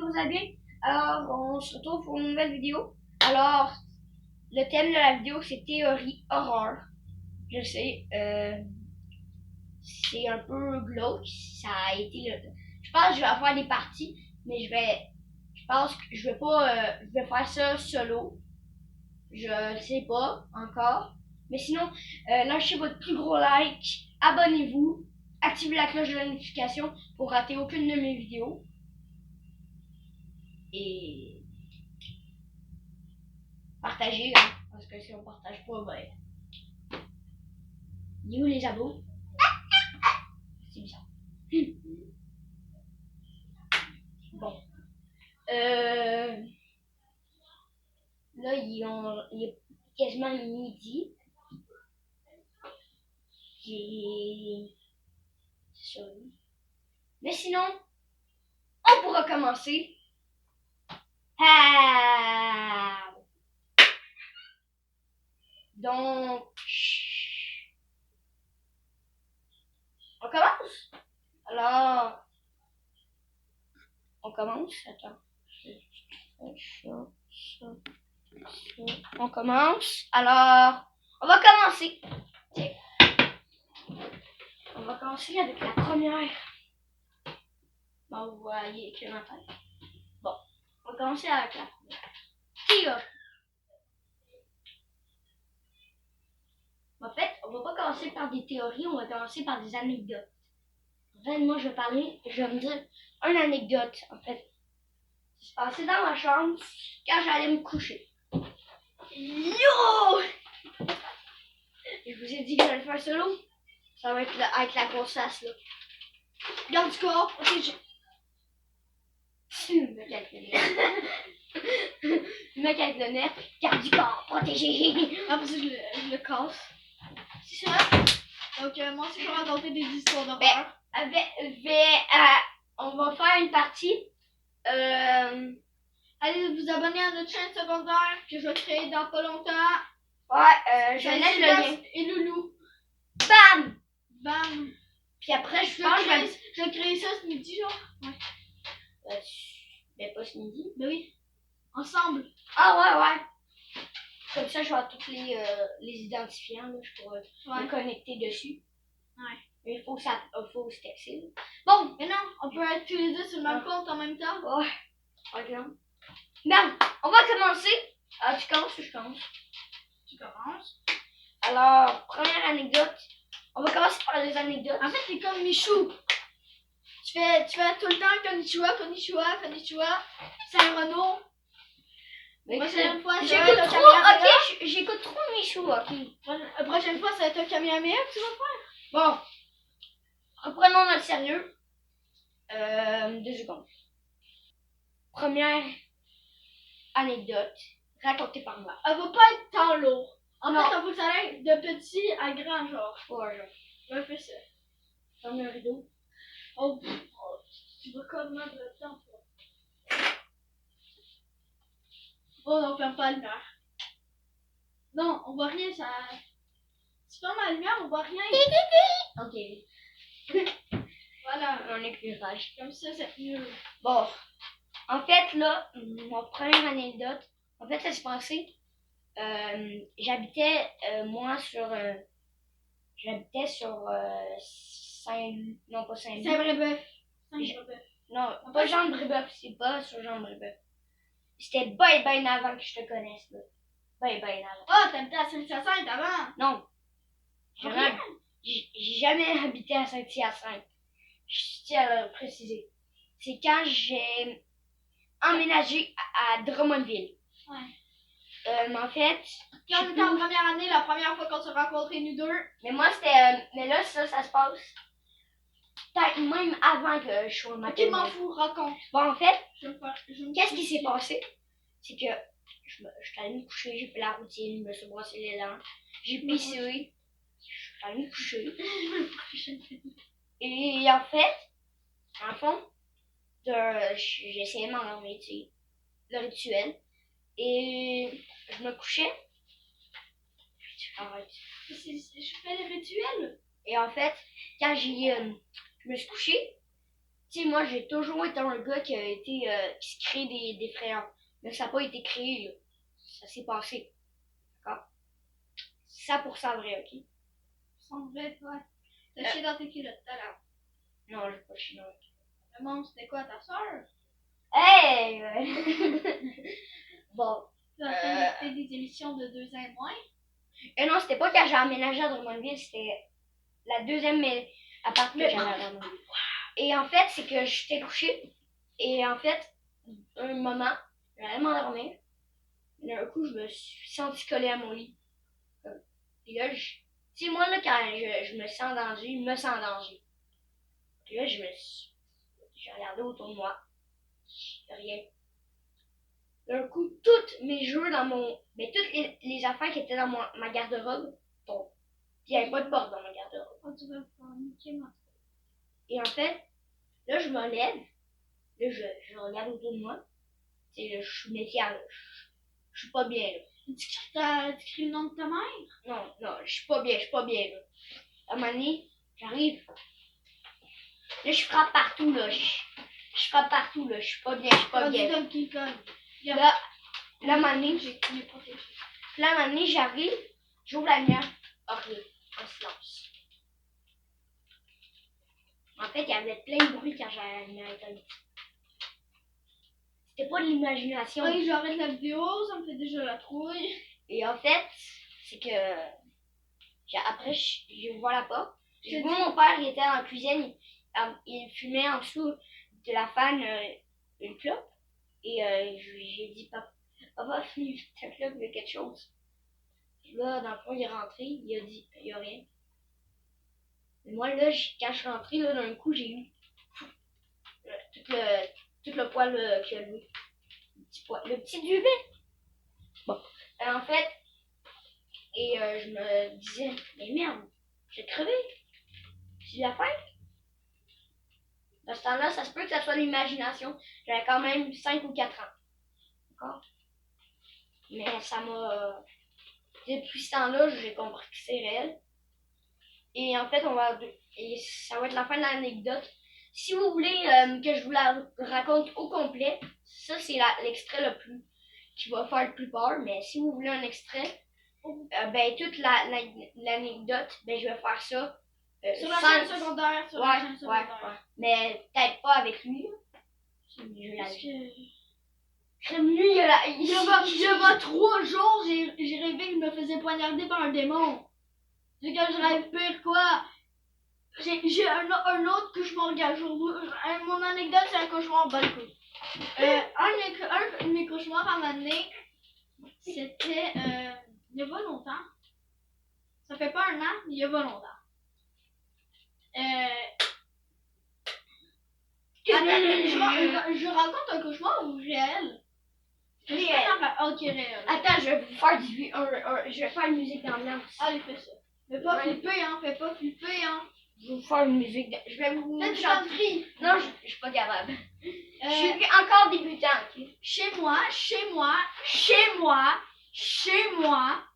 vous allez bien? Alors, on se retrouve pour une nouvelle vidéo. Alors, le thème de la vidéo, c'est théorie horreur. Je sais, c'est un peu glauque. Ça a été le... Je pense que je vais faire des parties, mais je pense que je vais pas, je vais faire ça solo. Je sais pas encore. Mais sinon, lâchez votre plus gros like, abonnez-vous, activez la cloche de la notification pour rater aucune de mes vidéos. Et partagez, hein, parce que si on partage pas, ben. Il est où les abos? C'est bizarre. Bon. Là, il est quasiment midi. C'est ça. Mais sinon, on pourra commencer. Ah! Donc, on commence. Alors, on commence. Attends. On commence. Alors, on va commencer. On va commencer avec la première. Bon, vous voyez que ma tête. Bon, on va commencer avec la première. Théorie. En fait, on va pas commencer par des théories, on va commencer par des anecdotes. En fait, moi, je vais me dire une anecdote, en fait. Ça se passait dans ma chambre quand j'allais me coucher. Yo! Je vous ai dit que j'allais faire solo. Ça va être avec la grossesse, là. Garde du corps, protégé. Le mec avec le nerf. Le mec avec le nerf. Garde du corps, protégé. Après ça, je le casse. C'est ça? Donc, moi, c'est pour raconter des histoires d'horreur. On va faire une partie. Allez vous abonner à notre chaîne secondaire que je vais créer dans pas longtemps. Ouais, je vais mettre le lien. Et Loulou. Bam! Bam! Puis après, Je vais créer ça ce midi, genre. Ouais. Mais pas ce midi. Ben oui. Ensemble. Ah ouais. Comme ça, je vais toutes les identifiants, là, je pourrais me connecter dessus. Ouais. Mais il faut se texter. Bon, mais non, on peut être tous les deux sur le même compte en même temps. Ouais. Par exemple. Non, on va commencer. Ah, tu commences ou je commence? Tu commences. Alors, première anecdote. On va commencer par les anecdotes. En fait, c'est comme Michou. Tu fais tout le temps konnichiwa, konnichiwa, konnichiwa. C'est un Renault. La prochaine fois, j'écoute trop Michou, ok. La prochaine fois, ça va être un Kamehameha que tu vas faire. Bon, reprenons notre sérieux. 2 secondes. Première anecdote racontée par moi. Elle va pas être tant lourd. En Non. fait, on veut que ça aille de petit à grand, genre. Ouais, genre. On fait ça. Ferme le rideau. Oh, tu vas comment de le temps, toi? Oh non, on ferme pas la lumière. Non, on voit rien, ça. Tu fermes la lumière, on voit rien. Ok. Voilà. Mon éclairage. Comme ça, c'est mieux. Bon. En fait, là, mon première anecdote, en fait, ça s'est passé. J'habitais, moi, j'habitais sur non, pas Saint-Louis. Saint-Brébeuf. Non, pas Jean-Brébeuf, c'est pas sur Jean-Brébeuf. C'était ben avant que je te connaisse, là. Ben avant. Oh, t'habitais à Saint-Hyacinthe avant? Non. J'ai jamais habité à Saint-Hyacinthe. Je tiens à le préciser. C'est quand j'ai emménagé à Drummondville. Ouais. En fait, quand on était en première année, la première fois qu'on s'est rencontrés, nous deux. Mais moi, c'était. Mais là, ça se passe. Peut-être même avant que je sois maternelle. Ok, m'en fous, raconte. Bon, en fait, qu'est-ce qui s'est passé? C'est que je suis allée me coucher, j'ai fait la routine, je me suis brossé les dents, j'ai pissé, je suis allée me coucher. Et en fait, en fond, j'ai essayé de m'endormir, tu sais, le rituel. Et je me couchais. Arrête. Je fais le rituel. Et en fait, quand je me suis couchée, tu Tu sais, moi, j'ai toujours été un gars qui a été, qui se crée des frayants. Mais ça n'a pas été créé, là. Ça s'est passé. D'accord? 100% vrai, ok? Sans vrai, toi. T'as chié dans tes culottes tout à l'heure. Non, je pas chier dans le Le monstre, c'était quoi, ta soeur? Hey! Bon. Tu as fait des émissions de 2 ans et moins? Et non, c'était pas quand j'ai emménagé à Drummondville, c'était la deuxième appart que j'avais à Drummondville. Et en fait, c'est que j'étais couchée. Et en fait, un moment, j'allais m'endormir. D'un coup, je me suis sentie collée à mon lit. Puis là, tu sais, moi, là, quand je me sens en danger, je me sens en danger. Puis là, j'ai regardé autour de moi. Rien. D'un coup, toutes mes jeux dans mon. Mais toutes les affaires qui étaient dans ma garde-robe tombent. Puis il n'y avait pas de porte dans ma garde-robe. Oh, tu vas faire niquer ma. Et en fait, là, je me lève. Là, je regarde autour de moi. Tu sais, là, je suis méfiante. Je suis pas bien, là. Tu cries le nom de ta mère? Non, je suis pas bien, là. À un moment donné, j'arrive. Là, je frappe partout, là. Je frappe partout, là. Je suis pas bien, je suis pas bien. Comme King Kong. Là, à un moment donné, J'ai protégé. là, à un moment donné, j'arrive, j'ouvre la lumière. Ok, en silence. En fait, il y avait plein de bruit quand j'avais la lumière éteinte. C'était pas de l'imagination. Oui, j'arrête la vidéo, ça me fait déjà la trouille. Et en fait, c'est que après, j'ai ouvert la porte. J'ai vu mon père, il était dans la cuisine, il fumait en dessous de la fan une clope. Et j'ai dit, papa, fume ta clope, il y a quelque chose. Et là, dans le fond, il est rentré, il a dit, il y a rien. Mais moi, là, quand je suis rentrée, là, d'un coup, j'ai eu tout le poil qu'il y a lui. Le petit duvet. Bon. En fait, et je me disais, mais merde, j'ai crevé. C'est la fin. Dans ce temps-là, ça se peut que ça soit l'imagination. J'avais quand même 5 ou 4 ans. D'accord? Mais ça m'a. Depuis ce temps-là, j'ai compris que c'est réel. Et en fait, et ça va être la fin de l'anecdote. Si vous voulez que je vous la raconte au complet, ça c'est l'extrait le plus qui va faire le plus peur. Mais si vous voulez un extrait, ben toute l'anecdote, ben je vais faire ça. Sur la chaîne secondaire, Ouais. Mais peut-être pas avec lui. Parce que... Comme lui, il y a 3 jours, j'ai rêvé que je me faisais poignarder par un démon. C'est quand je rêve pire quoi. J'ai un autre cauchemar, regarde. Mon anecdote, c'est un cauchemar bas de couille. Un de mes cauchemars à m'amener, c'était il y a pas longtemps. Ça fait pas un an, mais il y a pas longtemps. Je raconte un cauchemar ou réel? Réel. Ok, réel. Attends, je vais vous faire je vais faire une musique d'ambiance. Allez, fais ça. Fais pas flipper, hein. Fais pas flipper, hein. Je vais vous faire une musique. Je vais vous Fais du chanter. country. Non, je suis pas capable. Je suis encore débutant. Okay? Chez moi,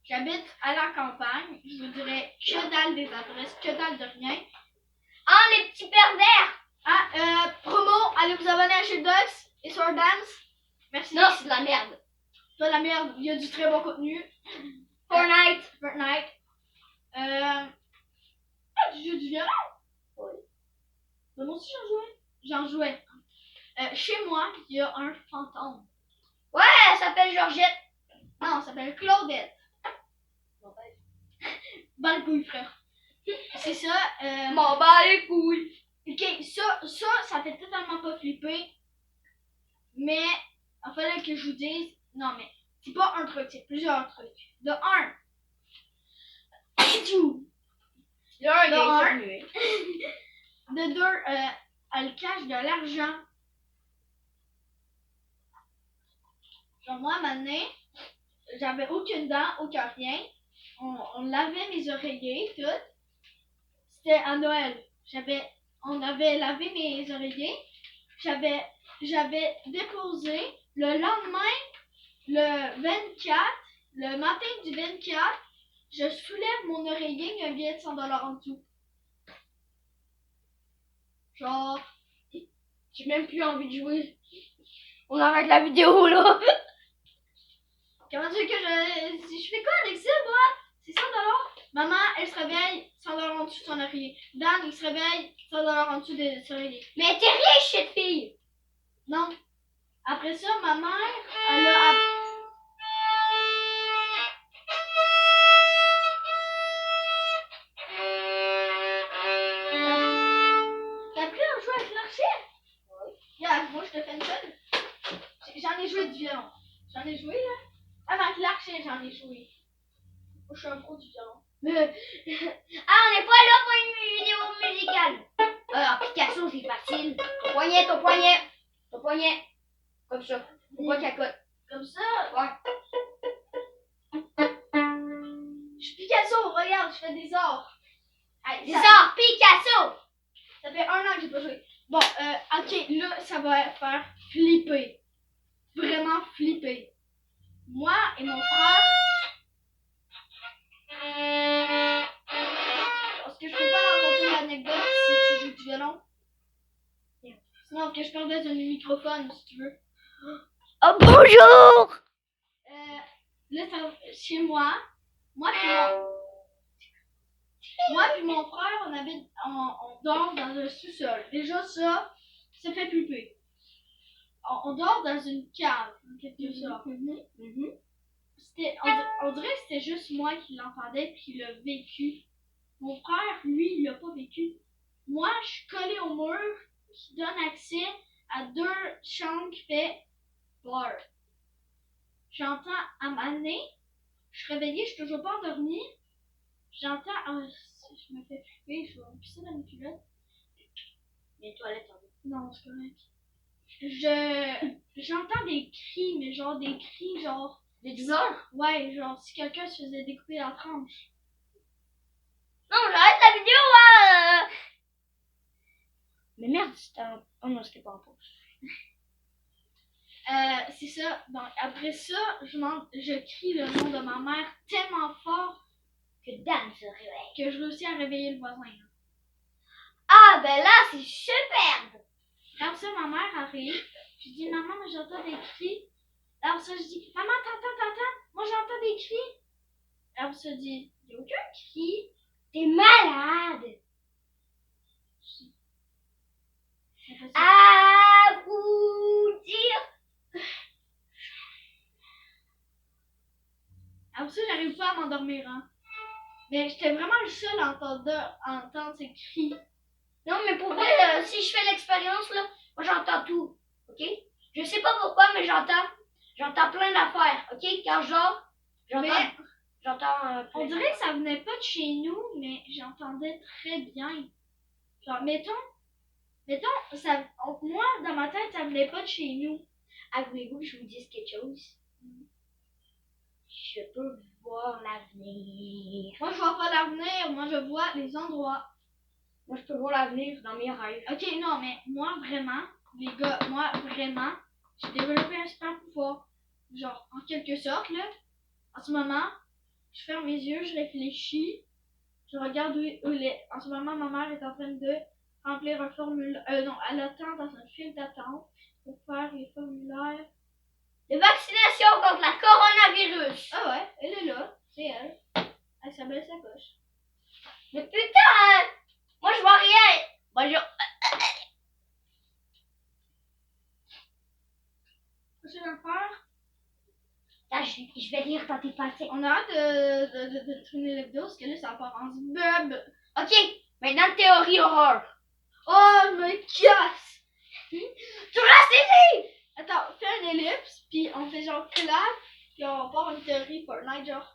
j'habite à la campagne. Je vous dirais que dalle des adresses, que dalle de rien. Ah, les petits pervers! Ah, promo, allez vous abonner à Shield Dogs et Sword Dance. Merci. Non, c'est de la merde. Pas de la merde, il y a du très bon contenu. Fortnite. Du jeu du violon? Oui. Moi aussi j'en jouais. Chez moi, il y a un fantôme. Ouais, elle s'appelle Georgette. Non, elle s'appelle Claudette. Bas le couille, frère. C'est ça. M'en bats les couilles. Ok, ça fait totalement pas flipper. Mais, il fallait que je vous dise. Non, mais c'est pas un truc, c'est plusieurs trucs. De un. De deux, elle cache de l'argent. Genre, moi, à un moment donné, j'avais aucune dent, aucun rien. On lavait mes oreillers, tout. C'était à Noël. On avait lavé mes oreillers. J'avais déposé le lendemain, le 24, le matin du 24, je soulève mon oreiller, il y a un billet de $100 en dessous. Genre, J'ai même plus envie de jouer. On arrête la vidéo là. Comment tu veux que je fais quoi avec ça, moi? C'est 100 $. Maman, elle se réveille, 100 $ en dessous de son oreiller. Dan, il se réveille, 100 $ en dessous de son oreiller. Mais t'es riche, cette fille. Non. Après ça, ma mère, elle a... T'as appris à jouer avec l'archer? Oui. Yeah, moi, je te fais une seule. J'en ai joué du violon. J'en ai joué, là. Avec l'archer, j'en ai joué. Moi, je suis un pro du violon. Ah, on n'est pas là pour une vidéo musicale. Alors, Picasso, c'est facile. Ton poignet, ton poignet. Ton poignet. Comme ça. Faut pas cacotte. Comme ça? Ouais. Je suis Picasso, regarde, je fais des arts. Allez, Des arts Picasso. Ça fait 1 an que j'ai pas joué. Bon, ok, là, ça va faire flipper. Vraiment flipper. Moi et mon frère... Est-ce que je peux pas raconter l'anecdote si tu joues du violon? Sinon, que je perdais un microphone, si tu veux. Oh, bonjour. Là, chez moi puis mon frère, on dort dans un sous-sol. Déjà, ça fait flipper. On dort dans une cave, en quelque sorte. On dirait que c'était juste moi qui l'entendais puis qui l'a vécu. Mon frère, lui, il l'a pas vécu. Moi, je suis collée au mur qui donne accès à 2 chambres qui fait peur. J'entends à ma nez, je suis réveillée, je suis toujours pas endormie. J'entends, je me fais flipper, je vais me pisser dans mes culottes. Les toilettes en haut. Non, c'est correct. J'entends des cris, mais genre des cris, genre. Des douleurs? Ouais, genre si quelqu'un se faisait découper la tranche. Non, j'arrête la vidéo, hein. Mais merde, c'était un... Oh non, c'était pas un pause. C'est ça. Donc, après ça, je crie le nom de ma mère tellement fort Que Dan se réveille. que je réussis à réveiller le voisin. Ah, ben là, c'est superbe. Après ça, ma mère arrive. Je dis, maman, mais j'entends des cris. Après ça, je dis, maman, t'entends? Moi, j'entends des cris. Après ça, je dis, il n'y a aucun cri. T'es malade. Ça. À vous dire. Après ça, j'arrive pas à m'endormir, hein. Mais j'étais vraiment le seul à entendre ces cris. Non, mais pour vrai, si je fais l'expérience, là, moi j'entends tout, ok? Je sais pas pourquoi, mais j'entends plein d'affaires, ok? Quand je dors, j'entends On dirait que ça venait pas de chez nous, mais j'entendais très bien. Genre, mettons, moi, dans ma tête, ça venait pas de chez nous. Avouez-vous que je vous dise quelque chose? Je peux voir l'avenir. Moi, je vois pas l'avenir, moi, je vois les endroits. Moi, je peux voir l'avenir dans mes rêves. Ok, non, mais moi, vraiment, les gars, j'ai développé un super pouvoir. Genre, en quelque sorte, là, en ce moment, je ferme mes yeux, je réfléchis, je regarde en ce moment, ma mère est en train de remplir un formulaire. Non, elle attend dans un fil d'attente pour faire les formulaires. De vaccination contre la coronavirus. Ah ouais, elle est là, c'est elle. Avec sa belle sacoche. Mais putain, moi je vois rien. Bonjour. Qu'est-ce que je vais faire? Là, je vais lire dans tes pensées. On arrête de tourner la vidéo parce que là, ça part en bub. Ok, maintenant théorie horreur. Oh, je me casse! Tu restes ici! Attends, fais un ellipse, puis on fait genre clap, puis on part une théorie Fortnite, genre.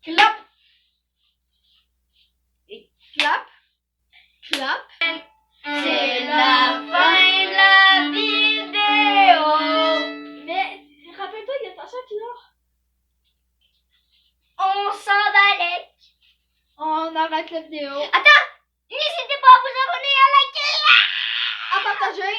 Clap! Et clap! Clap! C'est la fin de la vidéo. Mais, rappelle-toi, il y a ta soeur qui dort. On s'en allait. On arrête la vidéo. Attends, n'hésitez pas à vous abonner, à liker. À partager.